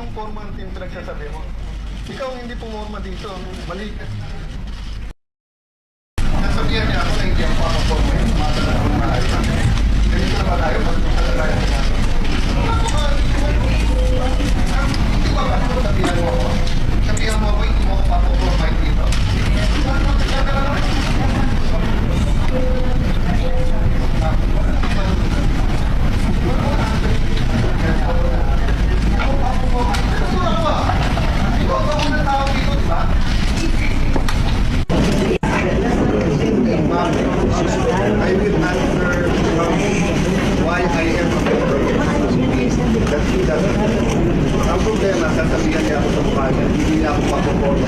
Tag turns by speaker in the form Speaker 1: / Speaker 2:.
Speaker 1: yung formal team pinagsasabi mo? Ikaw hindi pumorma dito. Mali. Nasabihan niya ako na hindi ako makaporma yung mga talagang maayos. Ganito na ba tayo? Pagkakalalayan niya. Hindi ba ba sabihan mo ako? Sabihan mo ako, hindi mo ako papaporma dito. I will answer why I am a member. That's it. Ang problema, sasabihan niya ako sa mukha niya, hindi niya ako mapoporma.